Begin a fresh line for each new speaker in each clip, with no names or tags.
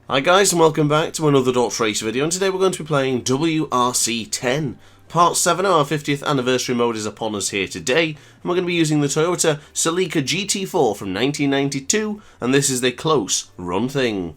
Hi guys, and welcome back to another DrAce video, and today we're going to be playing WRC 10. Part 7 of our 50th anniversary mode is upon us here today, and we're going to be using the Toyota Celica GT4 from 1992, and this is the close run thing.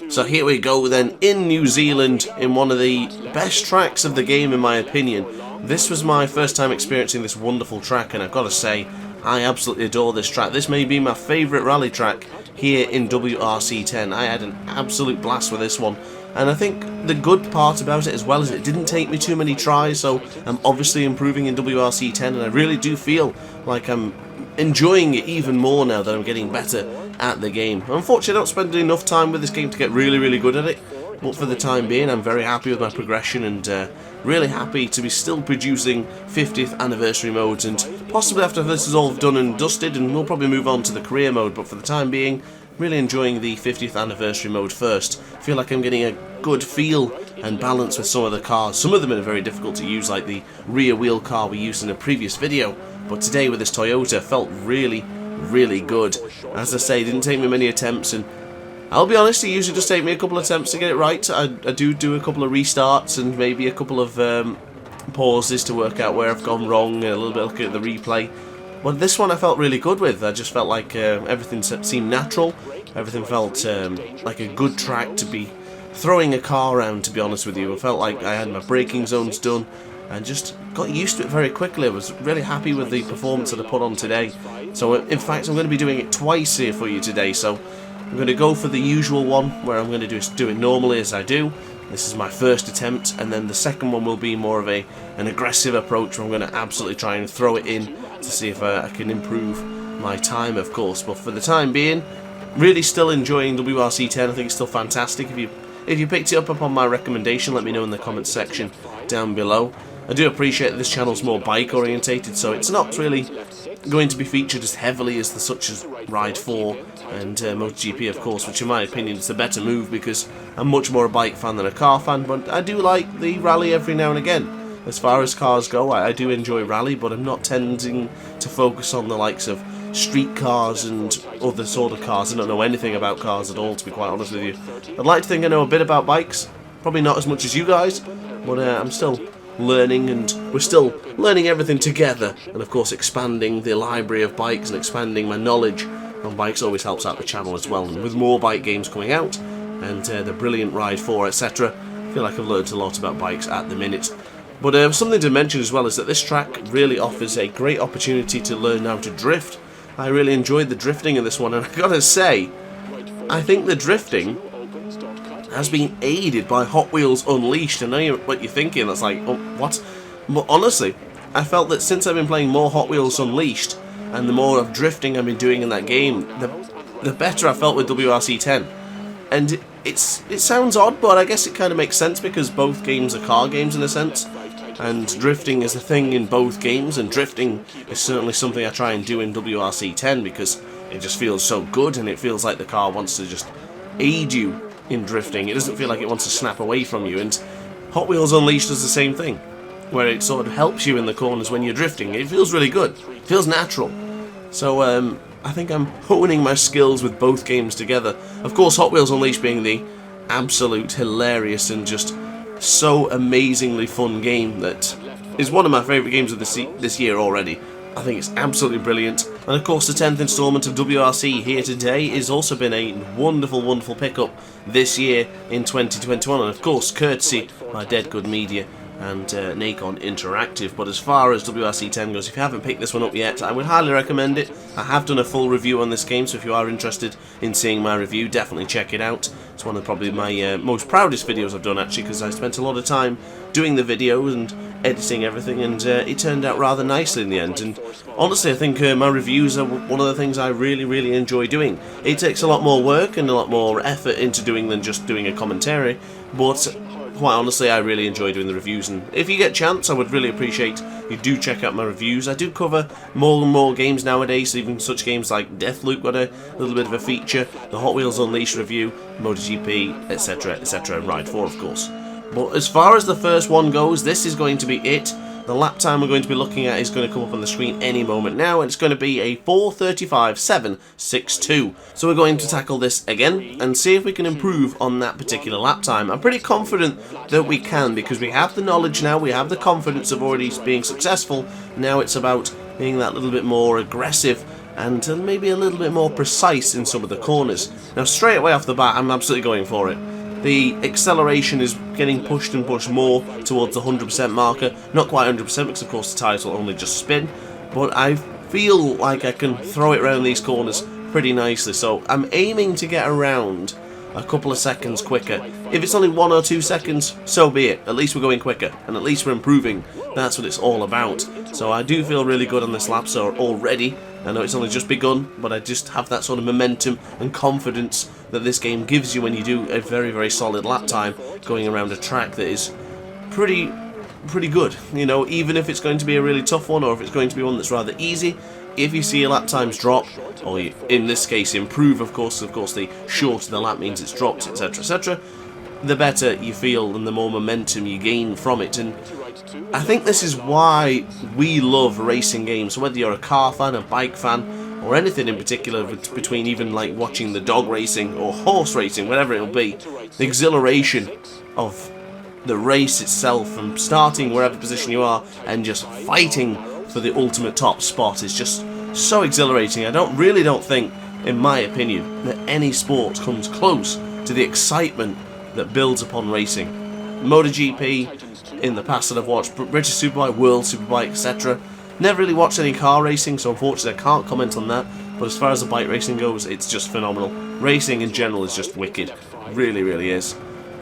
So here we go then, in New Zealand, in one of the best tracks of the game in my opinion. This was my first time experiencing this wonderful track, and I've got to say, I absolutely adore this track. This may be my favourite rally track here in WRC 10. I had an absolute blast with this one, and I think the good part about it as well is it didn't take me too many tries, so I'm obviously improving in WRC 10, and I really do feel like I'm enjoying it even more now that I'm getting better at the game. Unfortunately, I don't spend enough time with this game to get really good at it, but for the time being I'm very happy with my progression, and really happy to be still producing 50th anniversary modes, and possibly after this is all done and dusted, and we'll probably move on to the career mode, but for the time being, really enjoying the 50th anniversary mode first. I feel like I'm getting a good feel and balance with some of the cars. Some of them are very difficult to use, like the rear wheel car we used in a previous video, but today with this Toyota felt really good. As I say, it didn't take me many attempts, and I'll be honest, it usually just takes me a couple of attempts to get it right. I do a couple of restarts and maybe a couple of pauses to work out where I've gone wrong, and a little bit looking at the replay. But this one I felt really good with. I just felt like everything seemed natural. Everything felt like a good track to be throwing a car around, to be honest with you. I felt like I had my braking zones done and just got used to it very quickly. I was really happy with the performance that I put on today. So in fact, I'm going to be doing it twice here for you today. So I'm going to go for the usual one, where I'm going to do it normally as I do. This is my first attempt, and then the second one will be more of an aggressive approach, where I'm going to absolutely try and throw it in to see if I can improve my time, of course. But for the time being, really still enjoying WRC 10. I think it's still fantastic. If you picked it up upon my recommendation, let me know in the comments section down below. I do appreciate that this channel's more bike orientated, so it's not really going to be featured as heavily as such as Ride 4 and MotoGP, of course, which in my opinion is the better move, because I'm much more a bike fan than a car fan, but I do like the rally every now and again. As far as cars go, I do enjoy rally, but I'm not tending to focus on the likes of street cars and other sort of cars. I don't know anything about cars at all, to be quite honest with you. I'd like to think I know a bit about bikes, probably not as much as you guys, but I'm still learning, and we're still learning everything together, and of course expanding the library of bikes and expanding my knowledge on bikes always helps out the channel as well. And with more bike games coming out, and the brilliant Ride 4, etc., I feel like I've learned a lot about bikes at the minute. But something to mention as well is that this track really offers a great opportunity to learn how to drift. I really enjoyed the drifting in this one, and I gotta say, I think the drifting has been aided by Hot Wheels Unleashed. I know what you're thinking, that's like, oh, what? But honestly, I felt that since I've been playing more Hot Wheels Unleashed, and the more of drifting I've been doing in that game, the better I felt with WRC 10. And it sounds odd, but I guess it kind of makes sense, because both games are car games in a sense, and drifting is a thing in both games, and drifting is certainly something I try and do in WRC 10, because it just feels so good, and it feels like the car wants to just aid you in drifting. It doesn't feel like it wants to snap away from you, and Hot Wheels Unleashed does the same thing, where it sort of helps you in the corners when you're drifting. It feels really good. It feels natural. So I think I'm honing my skills with both games together. Of course, Hot Wheels Unleashed being the absolute hilarious and just so amazingly fun game that is one of my favourite games of this year already. I think it's absolutely brilliant. And of course, the 10th instalment of WRC here today has also been a wonderful pickup this year in 2021, and of course courtesy my Dead Good Media and Nacon Interactive. But as far as WRC 10 goes, if you haven't picked this one up yet, I would highly recommend it. I have done a full review on this game, so if you are interested in seeing my review, definitely check it out. It's one of probably my most proudest videos I've done, actually, because I spent a lot of time doing the video and editing everything, and it turned out rather nicely in the end. And honestly, I think my reviews are one of the things I really enjoy doing. It takes a lot more work and a lot more effort into doing than just doing a commentary, but quite honestly, I really enjoy doing the reviews, and if you get a chance, I would really appreciate you do check out my reviews. I do cover more and more games nowadays, even such games like Deathloop got a little bit of a feature, the Hot Wheels Unleashed review, MotoGP, etc, etc, and Ride 4, of course. But as far as the first one goes, this is going to be it. The lap time we're going to be looking at is going to come up on the screen any moment now, and it's going to be a 4:35.762. So we're going to tackle this again and see if we can improve on that particular lap time. I'm pretty confident that we can, because we have the knowledge now, we have the confidence of already being successful. Now it's about being that little bit more aggressive and maybe a little bit more precise in some of the corners. Now straight away off the bat, I'm absolutely going for it. The acceleration is getting pushed and pushed more towards the 100% marker. Not quite 100% because of course the tyres will only just spin, but I feel like I can throw it around these corners pretty nicely. So I'm aiming to get around a couple of seconds quicker. If it's only 1 or 2 seconds, so be it. At least we're going quicker, and at least we're improving. That's what it's all about. So I do feel really good on this lap so already. I know it's only just begun, but I just have that sort of momentum and confidence that this game gives you when you do a very, very solid lap time going around a track that is pretty good. You know, even if it's going to be a really tough one or if it's going to be one that's rather easy, if you see your lap times drop, or you, in this case improve, of course the shorter the lap means it's dropped, etc, etc, the better you feel and the more momentum you gain from it. And I think this is why we love racing games. So whether you're a car fan, a bike fan, or anything in particular, between even like watching the dog racing or horse racing, whatever it'll be, the exhilaration of the race itself, from starting wherever position you are and just fighting for the ultimate top spot, is just so exhilarating. I really don't think, in my opinion, that any sport comes close to the excitement that builds upon racing. MotoGP in the past that I've watched, British Superbike, World Superbike, etc. Never really watched any car racing, so unfortunately I can't comment on that. But as far as the bike racing goes, it's just phenomenal. Racing in general is just wicked. It really, really is.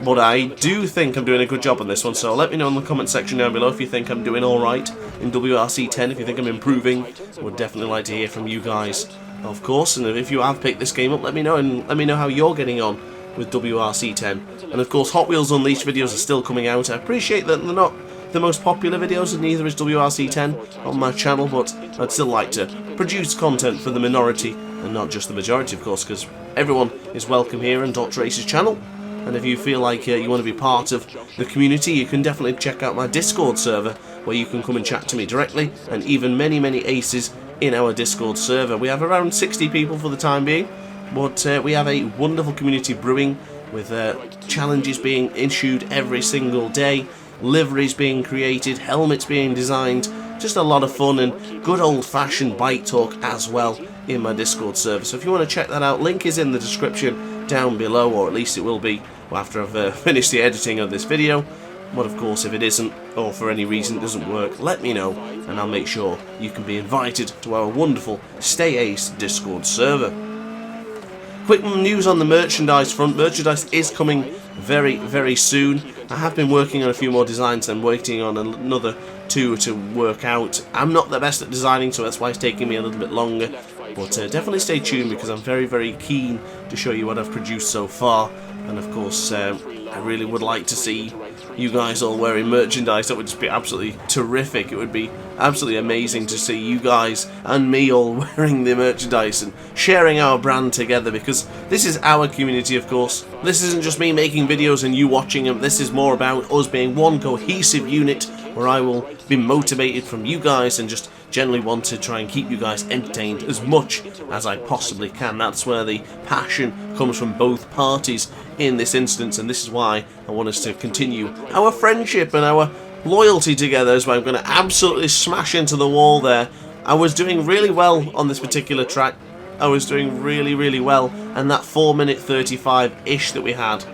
But I do think I'm doing a good job on this one, so let me know in the comment section down below if you think I'm doing alright in WRC 10, if you think I'm improving. I would definitely like to hear from you guys, of course. And if you have picked this game up, let me know, and let me know how you're getting on with WRC 10. And of course, Hot Wheels Unleashed videos are still coming out. I appreciate that they're not the most popular videos, and neither is WRC 10 on my channel, but I'd still like to produce content for the minority and not just the majority, of course, because everyone is welcome here on DrAce's channel. And if you feel like you want to be part of the community, you can definitely check out my Discord server, where you can come and chat to me directly, and even many, many aces in our Discord server. We have around 60 people for the time being, but we have a wonderful community brewing, with challenges being issued every single day, liveries being created, helmets being designed, just a lot of fun and good old-fashioned bike talk as well in my Discord server. So if you want to check that out, link is in the description down below, or at least it will be after I've finished the editing of this video. But of course, if it isn't, or for any reason it doesn't work, let me know and I'll make sure you can be invited to our wonderful Stay Ace Discord server. Quick news on the merchandise front. Merchandise is coming very, very soon. I have been working on a few more designs and waiting on another 2 to work out. I'm not the best at designing, so that's why it's taking me a little bit longer. But definitely stay tuned, because I'm very, very keen to show you what I've produced so far. And of course, I really would like to see you guys all wearing merchandise. That would just be absolutely terrific. It would be absolutely amazing to see you guys and me all wearing the merchandise and sharing our brand together, because this is our community, of course. This isn't just me making videos and you watching them. This is more about us being one cohesive unit, where I will be motivated from you guys and just generally want to try and keep you guys entertained as much as I possibly can. That's where the passion comes from both parties in this instance, and this is why I want us to continue our friendship and our loyalty together. Is why I'm going to absolutely smash into the wall there. I was doing really well on this particular track. I was doing really, really well, and that 4:35-ish that we had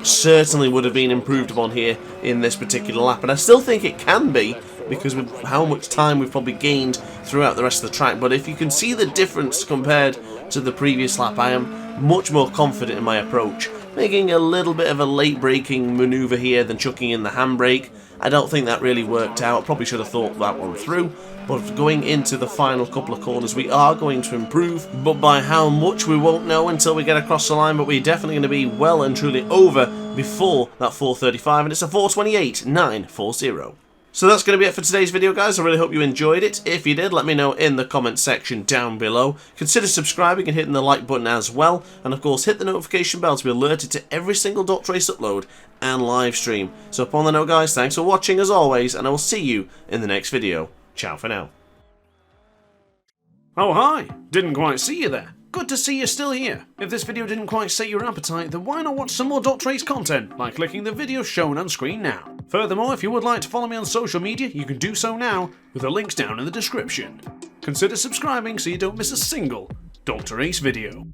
certainly would have been improved upon here in this particular lap, and I still think it can be, because of how much time we've probably gained throughout the rest of the track. But if you can see the difference compared to the previous lap, I am much more confident in my approach. Making a little bit of a late braking manoeuvre here, than chucking in the handbrake. I don't think that really worked out. Probably should have thought that one through. But going into the final couple of corners, we are going to improve, but by how much we won't know until we get across the line. But we're definitely going to be well and truly over before that 4:35, and it's a 4:28.940. So that's going to be it for today's video, guys. I really hope you enjoyed it. If you did, let me know in the comment section down below. Consider subscribing and hitting the like button as well. And of course, hit the notification bell to be alerted to every single DrAce upload and live stream. So upon the note, guys, thanks for watching as always, and I will see you in the next video. Ciao for now.
Oh hi! Didn't quite see you there. Good to see you're still here. If this video didn't quite sate your appetite, then why not watch some more DrAce content by clicking the video shown on screen now. Furthermore, if you would like to follow me on social media, you can do so now, with the links down in the description. Consider subscribing so you don't miss a single DrAce video.